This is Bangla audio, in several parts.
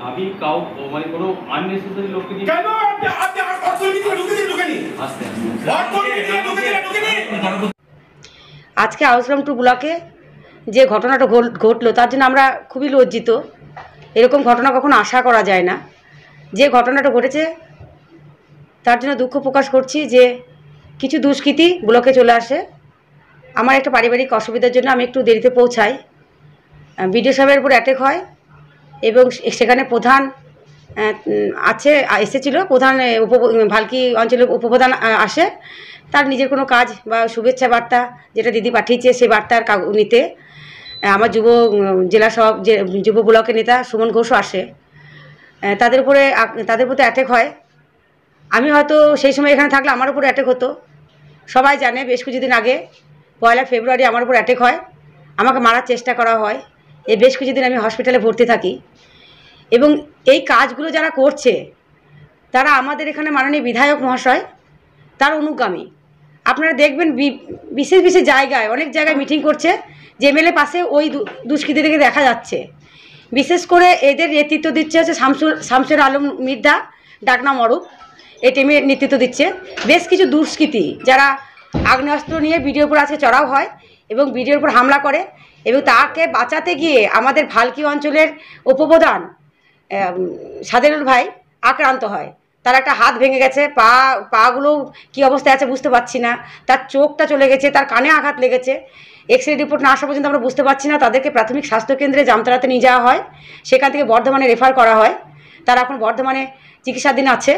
আমি কাউ মানে কোনো আননেসেসারি লোককে দিয়ে কেন আপনি আজকে আউসগ্রাম 2 ব্লকে যে ঘটনাটা ঘটলো তার জন্য আমরা খুবই লজ্জিত। এরকম ঘটনা কখনো আশা করা যায় না। যে ঘটনাটা ঘটেছে তার জন্য দুঃখ প্রকাশ করছি যে কিছু দুষ্কৃতী ব্লকে চলে আসে। আমার একটা পারিবারিক অসুবিধার জন্য আমি একটু দেরিতে পৌঁছাই। বিডিও সাহেবের উপর অ্যাটাক হয় এবং সেখানে প্রধান এসেছিল, প্রধান ভালকি অঞ্চলের উপপ্রধান আসে। তার নিজের কোনো কাজ বা শুভেচ্ছা বার্তা যেটা দিদি পাঠিয়েছে সেই বার্তার নিতে আমার জেলা যুব ব্লকের নেতা সুমন ঘোষও আসে। তাদের প্রতি অ্যাটাক হয়। আমি হয়তো সেই সময় এখানে থাকলে আমার উপর অ্যাটাক হতো। সবাই জানে বেশ কিছুদিন আগে 1 ফেব্রুয়ারি আমার উপর অ্যাটাক হয়, আমাকে মারার চেষ্টা করা হয়। এই বেশ কিছুদিন আমি হসপিটালে ভর্তি থাকি এবং এই কাজগুলো যারা করছে তারা আমাদের এখানে মাননীয় বিধায়ক মহাশয় তার অনুগামী। আপনারা দেখবেন বিশেষ বিশেষ জায়গায় অনেক জায়গায় মিটিং করছে যে এমএলএ পাশে ওই দুষ্কৃতীদেরকে দেখা যাচ্ছে। বিশেষ করে এদের নেতৃত্ব দিচ্ছে হচ্ছে শামসুর আলম মির্জা ডাকনাম অরূপ, এই টিমের নেতৃত্ব দিচ্ছে। বেশ কিছু দুষ্কৃতী যারা আগ্নেয়াস্ত্র নিয়ে বিডিওর উপর আজকে চড়াও হয় এবং বিডিওর উপর হামলা করে এবং তাকে বাঁচাতে গিয়ে আমাদের ভালকি অঞ্চলের উপপ্রধান সাদেরুল ভাই আক্রান্ত হয়। তার একটা হাত ভেঙে গেছে, পাগুলো কী অবস্থায় আছে বুঝতে পারছি না, তার চোখটা চলে গেছে, তার কানে আঘাত লেগেছে। এক্সরে রিপোর্ট না আসা পর্যন্ত আমরা বুঝতে পারছি না। তাদেরকে প্রাথমিক স্বাস্থ্যকেন্দ্রে জামতলাতে নিয়ে যাওয়া হয়, সেখান থেকে বর্ধমানে রেফার করা হয়। তারা এখন বর্ধমানে চিকিৎসাধীন আছে।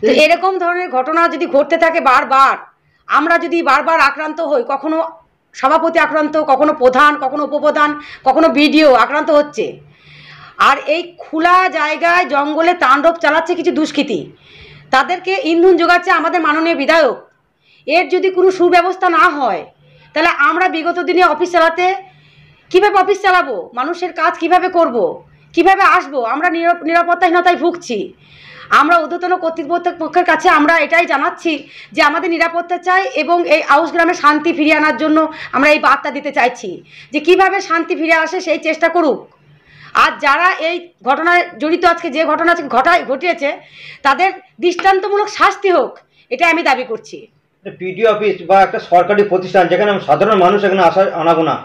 তো এরকম ধরনের ঘটনা যদি ঘটতে থাকে বারবার, আমরা যদি বারবার আক্রান্ত হই, কখনো সভাপতি আক্রান্ত, কখনো প্রধান, কখনো উপপ্রধান, কখনো বিডিও আক্রান্ত হচ্ছে। আর এই খোলা জায়গায় জঙ্গলে তাণ্ডব চালাচ্ছে কিছু দুষ্কৃতী, তাদেরকে ইন্ধন যোগাচ্ছে আমাদের মাননীয় বিধায়ক। এর যদি কোনো সুব্যবস্থা না হয় তাহলে আমরা বিগত দিনে অফিস চালাতে কীভাবে অফিস চালাবো, মানুষের কাজ কিভাবে করব, কিভাবে আসবো? আমরা নিরাপত্তাহীনতায় ভুগছি। আমরা ঊর্ধ্বতন কর্তৃপক্ষের কাছে আমরা এটাই জানাচ্ছি যে আমাদের নিরাপত্তা চাই এবং এই আউসগ্রামে শান্তি ফিরিয়ে আনার জন্য আমরা এই বার্তা দিতে চাইছি যে কিভাবে শান্তি ফিরে আসে সেই চেষ্টা করুক। আর যারা এই ঘটনায় জড়িত, আজকে যে ঘটনা ঘটিয়েছে তাদের দৃষ্টান্তমূলক শাস্তি হোক, এটা আমি দাবি করছি। পিডিও অফিস বা একটা সরকারি প্রতিষ্ঠান যেখানে সাধারণ মানুষ এখানে আনাগোনা,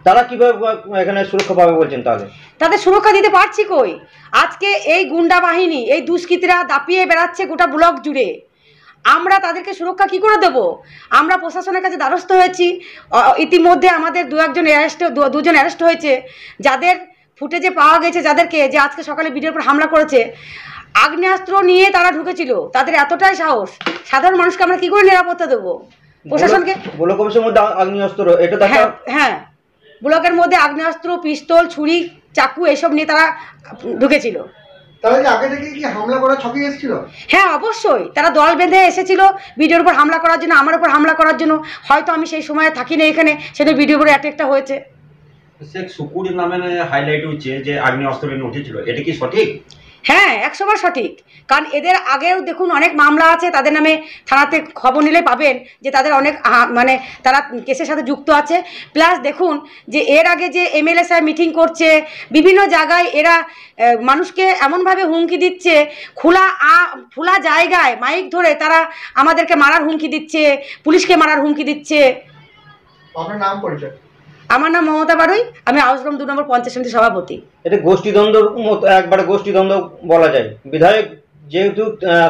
তারা কিভাবে এখানে সুরক্ষা পাবে বলছেন? তাহলে তাদের সুরক্ষা দিতে পারছি কই? আজকে এই গুন্ডা বাহিনী, এই দুষ্কৃতীরা দাপিয়ে বেড়াচ্ছে গোটা ব্লক জুড়ে। আমরা তাদেরকে সুরক্ষা কি করে দেব? আমরা প্রশাসনের কাছে দ্বারস্থ হয়েছি। ইতিমধ্যে আমাদের দুজন অ্যারেস্ট হয়েছে, যাদের ফুটেজে পাওয়া গেছে, যাদেরকে যে আজকে সকালে বিডিওর উপর হামলা করেছে আগ্নেয়াস্ত্র নিয়ে তারা ঢুকেছিল। তাদের এতটাই সাহস, সাধারণ মানুষকে আমরা কি করে নিরাপত্তা দেবো? প্রশাসনকে ব্লক অফিসের মধ্যে আগ্নেয়াস্ত্র, এটা হ্যাঁ, ব্লকের মধ্যে আগ্নেয়াস্ত্র, পিস্তল, ছুরি, চাকু এসব নিয়ে তারা ঢুকেছিল। তাহলে আগে থেকে কি হামলা করার ছবি এসেছিল? হ্যাঁ, অবশ্যই তারা দল বেঁধে এসেছিল ভিডিওর উপর হামলা করার জন্য, আমার উপর হামলা করার জন্য। হয়তো আমি সেই সময় থাকি না এখানে, সেটা ভিডিওর উপর অ্যাটাকটা হয়েছে। শেখ সুকুরের নামে হাইলাইট হচ্ছে যে আগ্নেয়াস্ত্র নিয়ে উঠেছিল, এটা কি সঠিক? হ্যাঁ, 100বার সঠিক। কারণ এদের আগেও দেখুন অনেক মামলা আছে, তাদের নামে থানাতে খবর নিলে পাবেন যে তাদের অনেক মানে তারা কেসের সাথে যুক্ত আছে। প্লাস দেখুন যে এর আগে যে এমএলএ সাহেব মিটিং করছে, বিভিন্ন জায়গায় এরা মানুষকে এমনভাবে হুমকি দিচ্ছে, খোলা জায়গায় মাইক ধরে তারা আমাদেরকে মারার হুমকি দিচ্ছে, পুলিশকে মারার হুমকি দিচ্ছে। আপনার নাম পরিচয়? আমার নাম মমতা বারুই, আমি আউসগ্রাম 2 নম্বর পঞ্চায়েত সমিতির সভাপতি। এটা গোষ্ঠীদ্বন্দ্বের মতো, একবারে গোষ্ঠীদ্বন্দ্ব বলা যায়। বিধায়ক যেহেতু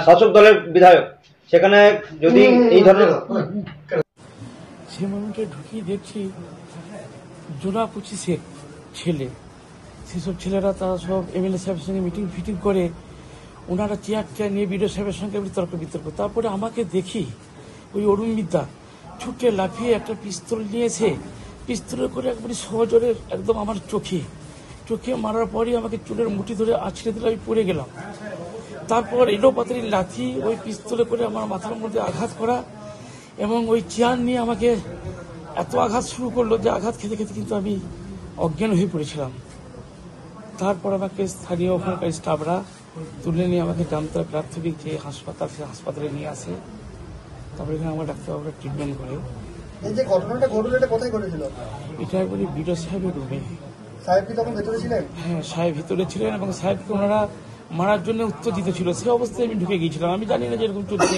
শাসক দলের বিধায়ক, সেখানে যদি এই ধরনের সে মোমেন্টে ঢুকিয়ে দেখছি জোড়া 25 ছেলে, সেসব ছেলেরা তারা সব এমএলএ সাহেবের সঙ্গে মিটিং করে ওনারা চেয়ার নিয়ে বিডিও সাহেবের সঙ্গে বিতর্ক। তারপরে আমাকে দেখি ওই অরুণ বিদ্যা ছুটে লাফিয়ে একটা পিস্তল নিয়েছে, পিস্তলে করে একবারে সজোরে একদম আমার চোখে মারার পরই আমাকে চুলের মুঠি ধরে আছড়ে দিলে আমি পড়ে গেলাম। তারপর এলো পাতারি লাথি, ওই পিস্তলে করে আমার মাথার মধ্যে আঘাত করা এবং ওই চেয়ার নিয়ে আমাকে এত আঘাত শুরু করলো যে আঘাত খেতে খেতে কিন্তু আমি অজ্ঞান হয়ে পড়েছিলাম। তারপর আমাকে স্থানীয় ওখানকার স্টাফরা তুলে নিয়ে আমাকে জামতলা প্রাথমিক যে হাসপাতাল, সে হাসপাতালে নিয়ে আসে। তারপরে এখানে আমার ডাক্তারবাবুরা ট্রিটমেন্ট করে। এই যে ঘটনাটা ঘটলো, এটা কোথায় ঘটেছিল? এটা একবারে বিডো সাহেবের রুমে। সাহেব কি তখন ভেতরে ছিলেন? হ্যাঁ, সাহেব ভিতরে ছিলেন এবং সাহেবকে ওনারা মারার জন্য উত্তেজিত ছিল। সে অবস্থায় আমি ঢুকে গিয়েছিলাম। আমি জানি না যে এরকম চলছে,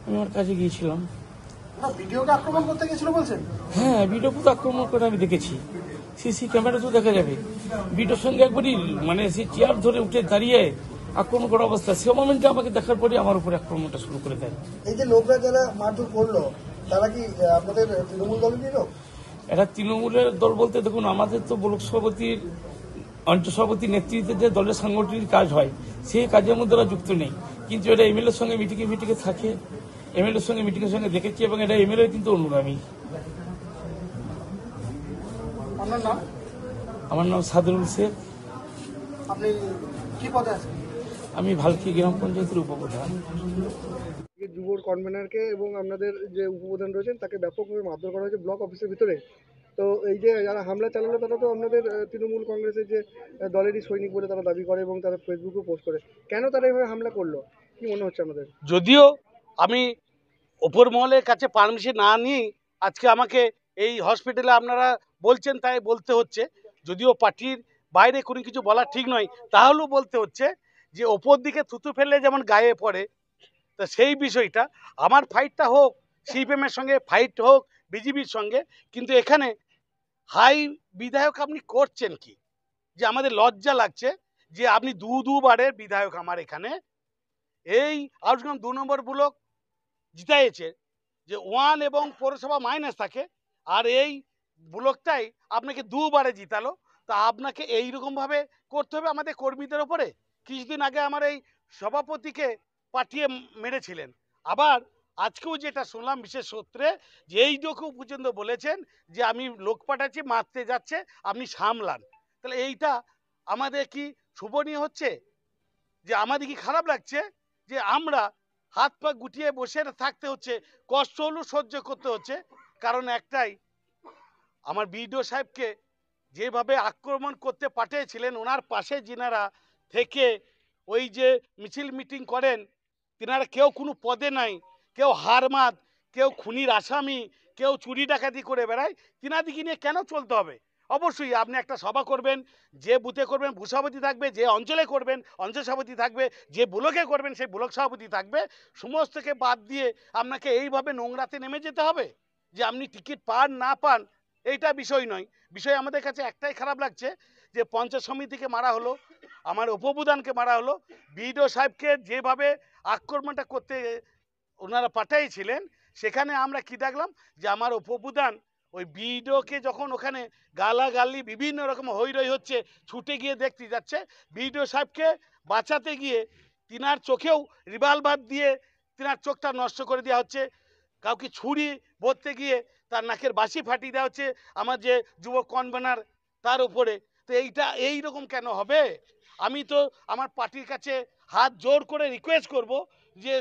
আমি আমার কাজে গিয়েছিলাম। ভিডিওকে আক্রমণ করতে গেছিল বলছেন? হ্যাঁ, ভিডিও পুরো আক্রমণ করে আমি দেখেছি, সিসি ক্যামেরা তো দেখা যাবে। ভিডিওর সঙ্গে একবারই মানে সে চেয়ার ধরে উঠে দাঁড়িয়ে আক্রমণ করার অবস্থা। সে মোমেন্টে আমাকে দেখার পরে আমার উপরে আক্রমণটা শুরু করে দেয়। এই যে লোকরা যারা মারধর করলো, তারা কি আপনাদের তৃণমূল দলেরই লোক? এরা তৃণমূলের দল বলতে দেখুন, আমাদের তো ব্লক সভাপতির, অঞ্চল সভাপতির নেতৃত্বে যে দলের সাংগঠনিক কাজ হয়, সেই কাজের মধ্যে ওরা যুক্ত নেই। কিন্তু এটা এমএলএর সঙ্গে মিটিংয়ে থাকে, এমএলএর সঙ্গে মিটিংয়ের সঙ্গে দেখেছি, এবং এটা এমএলএ কিন্তু অনুগামী। আপনার নাম? আমার নাম সাদরুল শেখ। আপনি কি পদে আছেন? আমি ভালকি গ্রাম পঞ্চায়েতের উপপ্রধান। যুব কনভেনারকে এবং আপনাদের যে উপপ্রধান রয়েছেন তাকে ব্যাপকভাবে মারধর করা হয়েছে ব্লক অফিসের ভিতরে। তো এই যে যারা হামলা চালালো তারা তো আপনাদের তৃণমূল কংগ্রেসের যে দলেরই সৈনিক বলে তারা দাবি করে এবং তারা ফেসবুকে পোস্ট করে। কেন তারা এইভাবে হামলা করলো, কি মনে হচ্ছে আমাদের? যদিও আমি ওপর মহলের কাছে পারমিশন না নিয়ে আজকে আমাকে এই হসপিটালে আপনারা বলছেন তাই বলতে হচ্ছে, যদিও পার্টির বাইরে কোনো কিছু বলা ঠিক নয়, তাহলেও বলতে হচ্ছে যে ওপর দিকে থুতু ফেললে যেমন গায়ে পড়ে, তা সেই বিষয়টা আমার ফাইটটা হোক সিপিএমের সঙ্গে, ফাইট হোক বিজেপির সঙ্গে, কিন্তু এখানে হাই বিধায়ক আপনি করছেন কি? যে আমাদের লজ্জা লাগছে যে আপনি দুবারের বিধায়ক আমার এখানে এই আউটগ্রাম 2 নম্বর ব্লক জিতাইছে, যে 1 এবং পৌরসভা মাইনাস থাকে, আর এই ব্লকটাই আপনাকে 2 বারে জিতালো। তা আপনাকে এইরকমভাবে করতে হবে আমাদের কর্মীদের ওপরে? কিছুদিন আগে আমার এই সভাপতিকে পাঠিয়ে মেরেছিলেন। আবার আজকেও যেটা শুনলাম বিশেষ সূত্রে, যে এইটুকু পর্যন্ত বলেছেন যে আমি লোক পাঠাচ্ছি, মারতে যাচ্ছে, আপনি সামলান। তাহলে এইটা আমাদের কি শোভনীয় হচ্ছে? যে আমাদের কি খারাপ লাগছে যে আমরা হাত পা গুটিয়ে বসে থাকতে হচ্ছে, কষ্ট হলেও সহ্য করতে হচ্ছে? কারণ একটাই, আমার বিডিও সাহেবকে যেভাবে আক্রমণ করতে পাঠিয়েছিলেন, ওনার পাশে যিনারা থেকে ওই যে মিছিল মিটিং করেন, তিনারা কেউ কোনো পদে নাই, কেউ হারমাত, কেউ খুনির আসামি, কেউ চুরি ডাকাতি করে বেড়ায়। তিনাদিকে নিয়ে কেন চলতে হবে? অবশ্যই আপনি একটা সভা করবেন, যে বুথে করবেন বুথ সভাপতি থাকবে, যে অঞ্চলে করবেন অঞ্চল সভাপতি থাকবে, যে ব্লকে করবেন সেই ব্লক সভাপতি থাকবে। সমস্তকে বাদ দিয়ে আপনাকে এইভাবে নোংরাতে নেমে যেতে হবে যে আপনি টিকিট পান না পান এইটা বিষয় নয়। বিষয় আমাদের কাছে একটাই খারাপ লাগছে যে পঞ্চায়েত সমিতিকে মারা হলো, আমার উপপ্রধানকে মারা হলো, বিডিও সাহেবকে যেভাবে আক্রমণটা করতে ওনারা পাঠাইছিলেন, সেখানে আমরা কি দেখলাম যে আমার উপপ্রধান ওই বিডিওকে যখন ওখানে গালাগালি বিভিন্ন রকম হইরই হচ্ছে, ছুটে গিয়ে দেখতে যাচ্ছে, বিডিও সাহেবকে বাঁচাতে গিয়ে তিনার চোখেও রিভলভার দিয়ে তিনার চোখটা নষ্ট করে দেওয়া হচ্ছে, কাউকে ছুরি বলতে গিয়ে তার নাকের বাঁশি ফাটিয়ে দেওয়া হচ্ছে আমার যে যুব কনভেনার তার উপরে। তো এই রকম কেন হবে? আমি তো আমার পার্টির কাছে হাত জোর করে রিকোয়েস্ট করব যে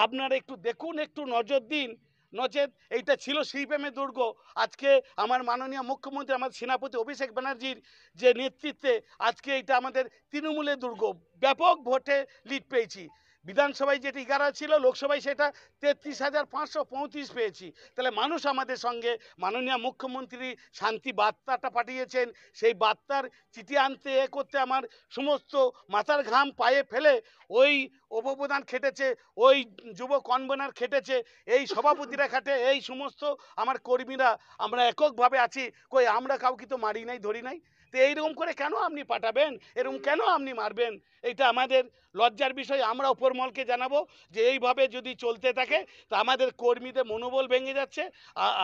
আপনারা একটু দেখুন, একটু নজর দিন। নচেত এইটা ছিল সিপিএমের দুর্গ, আজকে আমার মাননীয় মুখ্যমন্ত্রী আমাদের সেনাপতি অভিষেক ব্যানার্জির যে নেতৃত্বে আজকে এটা আমাদের তৃণমূলের দুর্গ। ব্যাপক ভোটে লিড পেয়েছি, বিধানসভায় যেটা 11 ছিল, লোকসভায় সেটা 33,535 পেয়েছি। তাহলে মানুষ আমাদের সঙ্গে, মাননীয় মুখ্যমন্ত্রী শান্তি বার্তাটা পাঠিয়েছেন, সেই বার্তার চিঠি আনতে করতে আমার সমস্ত মাথার ঘাম পায়ে ফেলে ওই উপপ্রধান খেটেছে, ওই যুব কনভেনার খেটেছে, এই সভাপতিরা খাটে, এই সমস্ত আমার কর্মীরা আমরা এককভাবে আছি। কই আমরা কাউকে তো মারি নাই, ধরি নাই। তো এইরকম করে কেন আপনি পাঠাবেন, এরকম কেন আপনি মারবেন? এটা আমাদের লজ্জার বিষয়। আমরা উপরমহলকে জানাবো যে এইভাবে যদি চলতে থাকে তা আমাদের কর্মীদের মনোবল ভেঙে যাচ্ছে।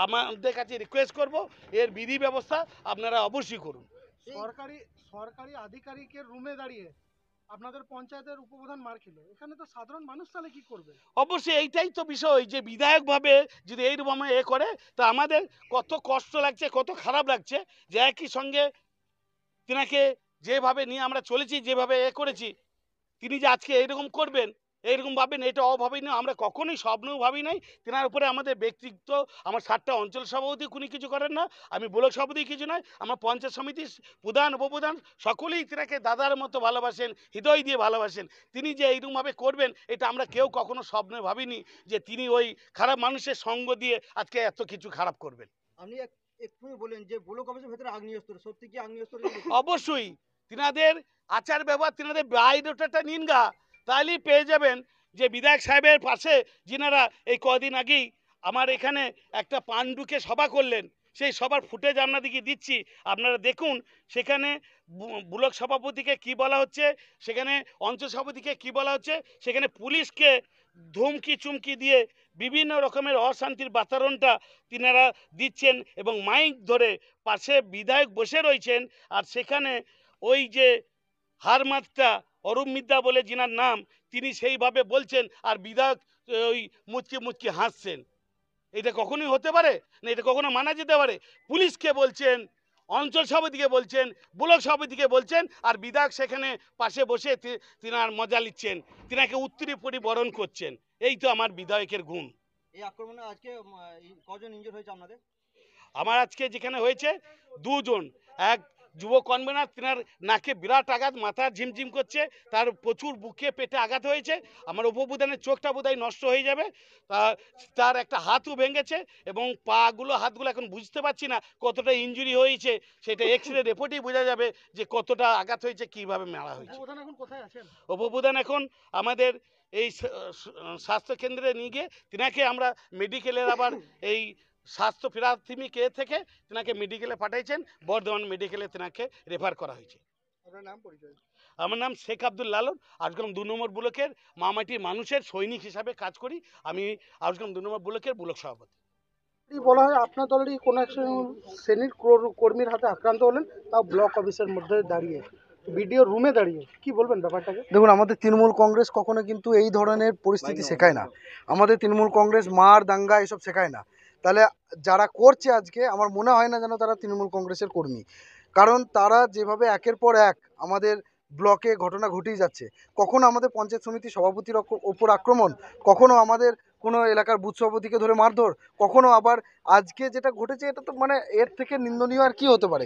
আমাদের কাছে রিকোয়েস্ট করব এর বিধি ব্যবস্থা আপনারা অবশ্যই করুন। সরকারি আধিকারিকের রুমে দাঁড়িয়ে আপনাদের পঞ্চায়েতের উপপ্রধান মার খেলো, এখানে তো সাধারণ মানুষ তাহলে কি করবে? অবশ্যই এইটাই তো বিষয়, যে বিধায়ক ভাবে যদি এইরকম করে তা আমাদের কত কষ্ট লাগছে, কত খারাপ লাগছে যে একই সঙ্গে তিনাকে যেভাবে নিয়ে আমরা চলেছি, যেভাবে করেছি, তিনি যে আজকে এইরকম করবেন এরকম ভাবেন, এটা অভাবই না, আমরা কখনোই স্বপ্নেও ভাবি নাই। তেনার উপরে আমাদের ব্যক্তিত্ব, আমার 7টা অঞ্চল সভাপতি উনি কিছু করেন না, আমি ব্লক সভাপতি কিছু নয়, আমার পঞ্চায়েত সমিতির প্রধান উপপ্রধান সকলেই তেনাকে দাদার মতো ভালোবাসেন, হৃদয় দিয়ে ভালোবাসেন। তিনি যে এইরকমভাবে করবেন এটা আমরা কেউ কখনো স্বপ্নে ভাবিনি, যে তিনি ওই খারাপ মানুষের সঙ্গ দিয়ে আজকে এত কিছু খারাপ করবেন। আপনি একটু বলেন যে ব্লক অফিসের ভেতরে আগ্নেয়স্ত্র, সত্যি কি আগ্নেয়স্ত্র? অবশ্যই তিনাদের আচার ব্যবহার, তিনাদের বায়োডাটাটা নিন গা, তাহলেই পেয়ে যাবেন যে বিধায়ক সাহেবের পাশে যিনারা এই কদিন আগেই আমার এখানে একটা পাণ্ডুকে সভা করলেন, সেই সভার ফুটেজ আপনাদেরকে দিচ্ছি, আপনারা দেখুন। সেখানে ব্লক সভাপতিকে কি বলা হচ্ছে, সেখানে অঞ্চল সভাপতিকে কি বলা হচ্ছে, সেখানে পুলিশকে ধমকি চুমকি দিয়ে বিভিন্ন রকমের অশান্তির বাতাবরণটা তিনারা দিচ্ছেন, এবং মাইক ধরে পাশে বিধায়ক বসে রয়েছেন। আর সেখানে ওই যে হারমাত্রা অরূপ মিদ্যা বলে যিনার নাম, তিনি সেইভাবে বলছেন, আর বিধায়ক ওই মুচকি মুচকি হাসছেন। এটা কখনোই হতে পারে না, এটা কখনো মানা যেতে পারে? পুলিশকে বলছেন, অঞ্চল সভাপতিকে বলছেন, ব্লক সভাপতিকে বলছেন, আর বিধায়ক সেখানে পাশে বসে তিনার মজা নিচ্ছেন, তিনাকে উত্তরী পরিবরণ করছেন। এই তো আমার বিধায়কের গুণ। এই আক্রমণে আজকে কজন ইনজুর হয়েছে আপনাদের? আমার আজকে যেখানে হয়েছে 2 জন, এক যুব কনভেনার, তিনার নাকে বিরাট আঘাত, মাথা ঝিমঝিম করছে, তার প্রচুর বুকে পেটে আঘাত হয়েছে, আমার উপপ্রধানের চোখটা বোধহয় নষ্ট হয়ে যাবে, তার একটা হাতও ভেঙেছে, এবং হাতগুলো এখন বুঝতে পারছি না কতটা ইনজুরি হয়েছে, সেটা এক্সরে রিপোর্টেই বোঝা যাবে যে কতটা আঘাত হয়েছে, কীভাবে মারা হয়েছে। উপপ্রধান এখন আমাদের এই স্বাস্থ্য কেন্দ্রে নিয়ে গিয়ে তিনাকে আমরা মেডিকেলের আবার এই স্বাস্থ্য প্রাথমিক থেকে তেনাকে মেডিকেলে পাঠাইছেন, বর্ধমান মেডিকেলে তেনাকে রেফার করা হয়েছে। আপনার নাম পরিচয়? আমার নাম শেখ আব্দুল লালন, আউসগ্রাম 2 নম্বর ব্লকের মামাটির মানুষের সৈনিক হিসাবে কাজ করি। আমি আউসগ্রাম 2 নম্বর ব্লকের ব্লক সভাপতি। বলা হয় আপনার দলেরই কোনো এক শ্রেণীর কর্মীর হাতে আক্রান্ত হলেন, তাও ব্লক অফিসের মধ্যে দাঁড়িয়ে, ভিডিও রুমে দাঁড়িয়ে, কি বলবেন ব্যাপারটাকে? দেখুন, আমাদের তৃণমূল কংগ্রেস কখনো কিন্তু এই ধরনের পরিস্থিতি শেখায় না। আমাদের তৃণমূল কংগ্রেস মার দাঙ্গা এসব শেখায় না। তাহলে যারা করছে আজকে, আমার মনে হয় না যেন তারা তৃণমূল কংগ্রেসের কর্মী, কারণ তারা যেভাবে একের পর এক আমাদের ব্লকে ঘটনা ঘটেই যাচ্ছে, কখনো আমাদের পঞ্চায়েত সমিতি সভাপতির ওপর আক্রমণ, কখনো আমাদের কোনো এলাকার বুথ সভাপতিকে ধরে মারধর, কখনো আবার আজকে যেটা ঘটেছে, এটা তো মানে এর থেকে নিন্দনীয় আর কি হতে পারে।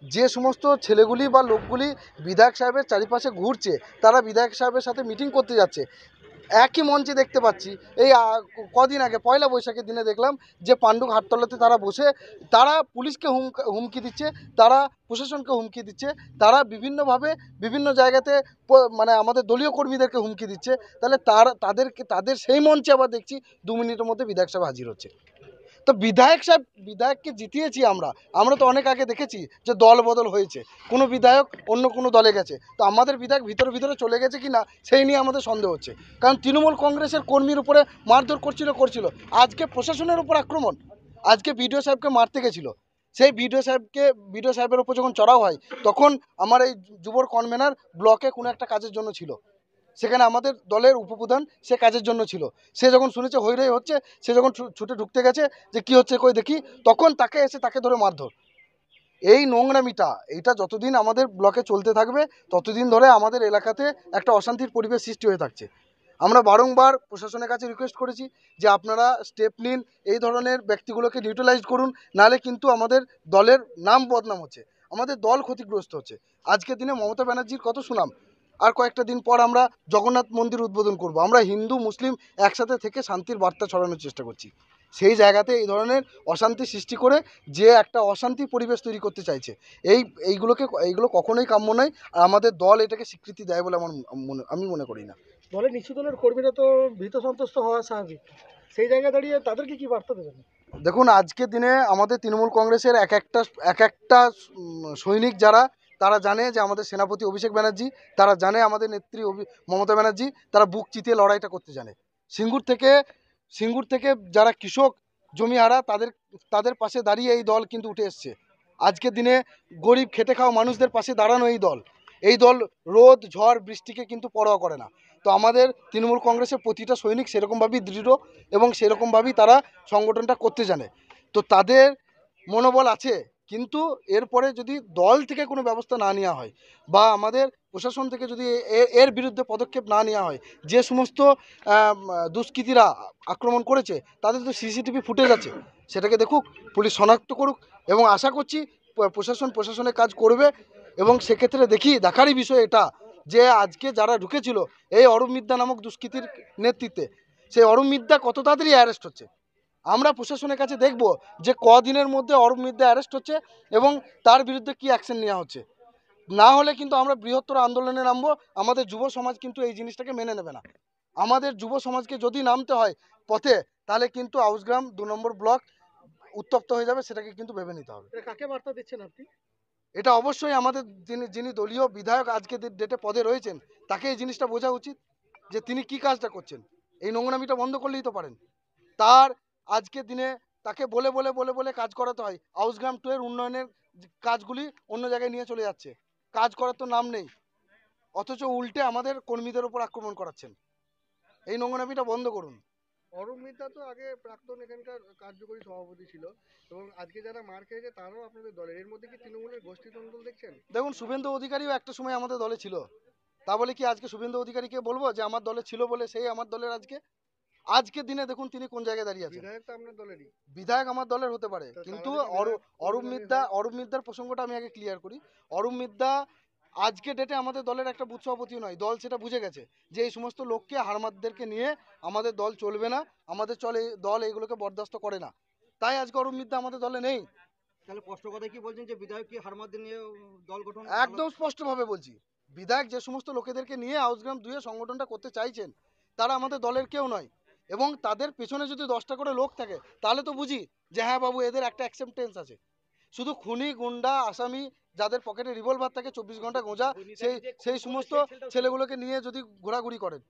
যে সমস্ত ছেলেগুলি বা লোকগুলি বিধায়ক সাহেবের চারিপাশে ঘুরছে, তারা বিধায়ক সাহেবের সাথে মিটিং করতে যাচ্ছে, একই মঞ্চে দেখতে পাচ্ছি। এই কদিন আগে পয়লা বৈশাখের দিনে দেখলাম যে পাণ্ডুক হাটতলাতে তারা বসে, তারা পুলিশকে হুমকি দিচ্ছে, তারা প্রশাসনকে হুমকি দিচ্ছে, তারা বিভিন্নভাবে বিভিন্ন জায়গাতে মানে আমাদের দলীয় কর্মীদেরকে হুমকি দিচ্ছে। তাহলে তাদের সেই মঞ্চে আবার দেখছি 2 মিনিটের মধ্যে বিধায়ক সাহেব হাজির হচ্ছে। তো বিধায়ককে জিতিয়েছি আমরা তো অনেক আগে দেখেছি যে দল বদল হয়েছে, কোনো বিধায়ক অন্য কোনো দলে গেছে, তো আমাদের বিধায়ক ভিতরে চলে গেছে কি না সেই নিয়ে আমাদের সন্দেহ হচ্ছে। কারণ তৃণমূল কংগ্রেসের কর্মীর উপরে মারধর করছিল, আজকে প্রশাসনের উপর আক্রমণ, আজকে বিডিও সাহেবকে মারতে গেছিলো, সেই বিডিও সাহেবের উপর যখন চড়াও হয়, তখন আমার এই যুবর কনভেনার ব্লকে কোনো একটা কাজের জন্য ছিল, সেখানে আমাদের দলের উপপ্রধান সে কাজের জন্য ছিল, সে যখন শুনেছে হইরই হচ্ছে, সে যখন ছুটে ঢুকতে গেছে যে কি হচ্ছে কই দেখি, তখন তাকে ধরে মারধর। এই নোংরামিটা এইটা যতদিন আমাদের ব্লকে চলতে থাকবে, ততদিন ধরে আমাদের এলাকাতে একটা অশান্তির পরিবেশ সৃষ্টি হয়ে থাকছে। আমরা বারংবার প্রশাসনের কাছে রিকোয়েস্ট করেছি যে আপনারা স্টেপ নিন, এই ধরনের ব্যক্তিগুলোকে নিউট্রালাইজ করুন, নাহলে কিন্তু আমাদের দলের নাম বদনাম হচ্ছে, আমাদের দল ক্ষতিগ্রস্ত হচ্ছে। আজকের দিনে মমতা ব্যানার্জির কত সুনাম, আর কয়েকটা দিন পর আমরা জগন্নাথ মন্দির উদ্বোধন করব, আমরা হিন্দু মুসলিম একসাথে থেকে শান্তির বার্তা ছড়ানোর চেষ্টা করছি। সেই জায়গাতে এই ধরনের অশান্তি সৃষ্টি করে যে একটা অশান্তি পরিবেশ তৈরি করতে চাইছে, এইগুলো কখনোই কাম্য নয়, আর আমাদের দল এটাকে স্বীকৃতি দেয় বলে আমি মনে করি না। দলের নিচু দলের কর্মীরা তো ভীত সন্ত্রস্ত হওয়া স্বাভাবিক, সেই জায়গায় দাঁড়িয়ে তাদেরকে কি বার্তা দেবেন? দেখুন, আজকের দিনে আমাদের তৃণমূল কংগ্রেসের এক একটা সৈনিক যারা, তারা জানে যে আমাদের সেনাপতি অভিষেক ব্যানার্জি, তারা জানে আমাদের নেত্রী মমতা ব্যানার্জি, তারা বুক চিতিয়ে লড়াইটা করতে জানে। সিঙ্গুর থেকে যারা কৃষক জমি হারা, তাদের পাশে দাঁড়িয়ে এই দল কিন্তু উঠে এসছে। আজকের দিনে গরিব খেটে খাওয়া মানুষদের পাশে দাঁড়ানো এই দল রোদ ঝড় বৃষ্টিকে কিন্তু পরোয়া করে না। তো আমাদের তৃণমূল কংগ্রেসের প্রতিটা সৈনিক সেরকমভাবেই দৃঢ় এবং সেরকমভাবেই তারা সংগঠনটা করতে জানে। তো তাদের মনোবল আছে কিন্তু এরপরে যদি দল থেকে কোনো ব্যবস্থা না নেওয়া হয় বা আমাদের প্রশাসন থেকে যদি এর বিরুদ্ধে পদক্ষেপ না নেওয়া হয়, যে সমস্ত দুষ্কৃতীরা আক্রমণ করেছে তাদের তো সিসিটিভি ফুটেজ আছে, সেটাকে দেখুক, পুলিশ শনাক্ত করুক, এবং আশা করছি প্রশাসনের কাজ করবে। এবং সেক্ষেত্রে দেখারই বিষয় এটা যে আজকে যারা ঢুকেছিল এই অরূপ মিদ্যা নামক দুষ্কৃতীর নেতৃত্বে, সেই অরূপ মিদ্যা কত তাড়াতাড়ি অ্যারেস্ট হচ্ছে। আমরা প্রশাসনের কাছে দেখব যে কদিনের মধ্যে অরূপ মিদ্যা অ্যারেস্ট হচ্ছে এবং তার বিরুদ্ধে কি অ্যাকশন নেওয়া হচ্ছে। না হলে কিন্তু আমরা বৃহত্তর আন্দোলনে নামবো। আমাদের যুব সমাজ কিন্তু এই জিনিসটাকে মেনে নেবে না। আমাদের যুব সমাজকে যদি নামতে হয় পথে, তাহলে কিন্তু আউসগ্রাম 2 নম্বর ব্লক উত্তপ্ত হয়ে যাবে, সেটাকে কিন্তু ভেবে নিতে হবে। কাকে বার্তা দিচ্ছেন আপনি? এটা অবশ্যই আমাদের যিনি দলীয় বিধায়ক আজকে ডেটে পদে রয়েছেন, তাকে এই জিনিসটা বোঝা উচিত যে তিনি কি কাজটা করছেন। এই নোংরামিটা বন্ধ করলেই তো পারেন। তার আজকে দিনে তাকে বলে বলে বলে বলে কাজ করাতে হয়। আউসগ্রাম 2 এর উন্নয়নের কাজগুলি অন্য জায়গায় নিয়ে চলে যাচ্ছে, কাজ করার তো নাম নেই, অথচ উল্টে আমাদের কর্মীদের ওপর আক্রমণ করাচ্ছেন। এই নোংরামিটা বন্ধ করুন। অরূপ মিদ্যা তো আগে প্রাক্তন এখানকার কার্যকরী সভাপতি ছিল এবং আজকে যারা মার খেয়েছে তারাও আপনাদের দলের। এর মধ্যে কি তৃণমূলের গোষ্ঠীদ্বন্দ্ব দেখছেন? দেখুন, শুভেন্দু অধিকারীও একটা সময় আমাদের দলে ছিল, তা বলে কি আজকে শুভেন্দু অধিকারীকে বলবো যে আমার দলে ছিল বলে সেই আমার দলের আজকে দিনে দেখুন তিনি কোন জায়গায় দাঁড়িয়ে আছেন। বিধায়ক তো আপনার দলেরই। বিধায়ক আমার দলের হতে পারে, কিন্তু অরূপ মিদ্যার প্রসঙ্গটা আমি আগে ক্লিয়ার করি। অরূপ মিদ্যা আজকে ডেটে আমাদের দলের একটা বুথ সভাপতিও নয়। দল সেটা বুঝে গেছে যে এই সমস্ত লোককে, হারমাদদেরকে নিয়ে আমাদের দল চলবে না, আমাদের দল এইগুলোকে বরদাস্ত করে না, তাই আজকে অরূপ মিদ্যা আমাদের দলে নেই। তাহলে স্পষ্ট কথা কি বলছেন যে বিধায়ক কি হারমাদদের নিয়ে দল গঠন? একদম স্পষ্টভাবে বলছি, বিধায়ক যে সমস্ত লোকেদেরকে নিয়ে আউসগ্রাম 2 এ সংগঠনটা করতে চাইছেন তারা আমাদের দলের কেউ নয়। এবং তাদের পেছনে যদি 10টা করে লোক থাকে তাহলে তো বুঝি যে হ্যাঁ বাবু এদের একটা অ্যাকসেপ্টেন্স আছে। শুধু খুনি গুন্ডা আসামি যাদের পকেটে রিভলভার থাকে, 24 ঘন্টা গোঁজা, সেই সমস্ত ছেলেগুলোকে নিয়ে যদি ঘোরাঘুরি করেন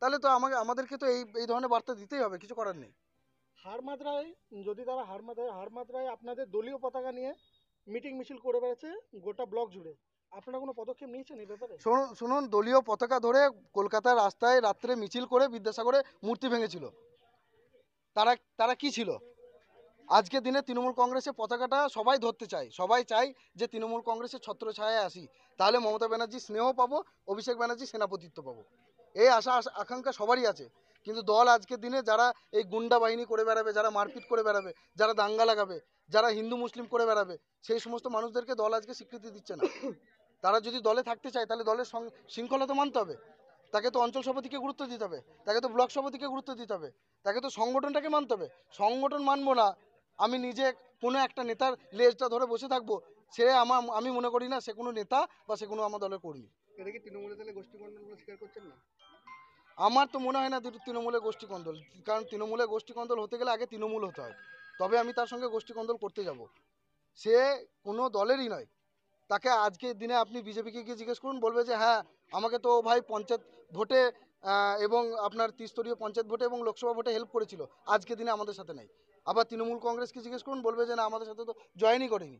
তাহলে তো আমাদেরকে তো এই ধরনের বার্তা দিতেই হবে, কিছু করার নেই। হারমাদরায় যদি তারা হারমাদরায় আপনাদের দলীয় পতাকা নিয়ে মিটিং মিছিল করে বেড়াচ্ছে গোটা ব্লক জুড়ে, আপনারা কোনো পদক্ষেপ নিয়েছেন এই ব্যাপারে? শুনুন, দলীয় পতাকা ধরে কলকাতার রাস্তায় রাত্রে মিছিল করে বিদ্যাসাগরে মূর্তি ভেঙেছিল। তারা কি ছিল? আজকের দিনে তৃণমূল কংগ্রেসের পতাকাটা সবাই ধরতে চায়, সবাই চায় যে তৃণমূল কংগ্রেসের ছত্রছায়ায় আসি, তাহলে মমতা ব্যানার্জি স্নেহ পাবো, অভিষেক ব্যানার্জি সেনাপতিত্ব পাবো। এই আশা আকাঙ্ক্ষা সবারই আছে। কিন্তু দল আজকের দিনে যারা এই গুন্ডা বাহিনী করে বেড়াবে, যারা মারপিট করে বেড়াবে, যারা দাঙ্গা লাগাবে, যারা হিন্দু মুসলিম করে বেড়াবে, সেই সমস্ত মানুষদেরকে দল আজকে স্বীকৃতি দিচ্ছে না। তারা যদি দলে থাকতে চায় তাহলে দলের শৃঙ্খলা তো মানতে হবে, তাকে তো অঞ্চল সভাপতিকে গুরুত্ব দিতে হবে, তাকে তো ব্লক সভাপতিকে গুরুত্ব দিতে হবে, তাকে তো সংগঠনটাকে মানতে হবে। সংগঠন মানবো না, আমি নিজে কোনো একটা নেতার লেজটা ধরে বসে থাকবো, আমি মনে করি না সে কোনো নেতা বা সে কোনো আমার দলের কর্মী। এটা কি তৃণমূলের তাহলে গোষ্ঠীকন্দল স্বীকার করছেন না? আমার তো মনে হয় না তৃণমূলের গোষ্ঠীকন্দল, কারণ তৃণমূলের গোষ্ঠীকন্দল হতে গেলে আগে তৃণমূল হতে হয়, তবে আমি তার সঙ্গে গোষ্ঠীকন্দল করতে যাব। সে কোনো দলেরই নয়। তাকে আজকের দিনে আপনি বিজেপিকে গিয়ে জিজ্ঞেস করুন, বলবে যে হ্যাঁ আমাকে তো ভাই পঞ্চায়েত ভোটে এবং আপনার ত্রিস্তরীয় পঞ্চায়েত ভোটে এবং লোকসভা ভোটে হেল্প করেছিল, আজকের দিনে আমাদের সাথে নেই। আবার তৃণমূল কংগ্রেসকে জিজ্ঞেস করুন, বলবে যে না আমাদের সাথে তো জয়েনই করেনি,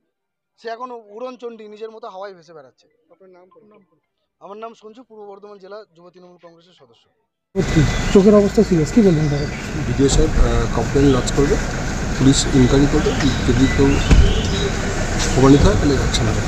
সে এখন উড়নচণ্ডী নিজের মতো হাওয়ায় ভেসে বেড়াচ্ছে। আপনার নাম? আমার নাম সঞ্জু, পূর্ব বর্ধমান জেলা যুব তৃণমূল কংগ্রেসের সদস্য। চোখের অবস্থা সিরিয়াস, কি বলবেন দাদা? ভিডিও সাহেব কমপ্লেন লজ করবে, পুলিশ ইনকোয়ারি করবে, যদি কেউ প্রমাণিত হয় তাহলে অ্যাকশন হবে।